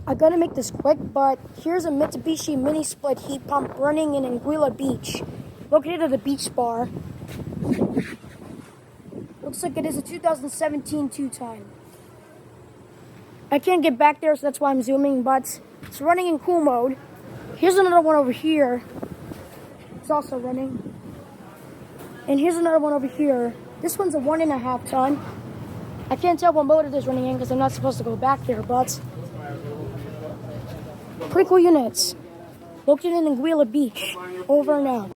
I'm gonna make this quick, but here's a Mitsubishi mini split heat pump running in Anguilla Beach, located at the beach bar. Looks like it is a 2017 two-ton. I can't get back there, so that's why I'm zooming, but it's running in cool mode. Here's another one over here. It's also running. And here's another one over here. This one's a 1.5 ton. I can't tell what mode it is running in because I'm not supposed to go back there, but pretty cool units. Located in Anguilla Beach. Over and out.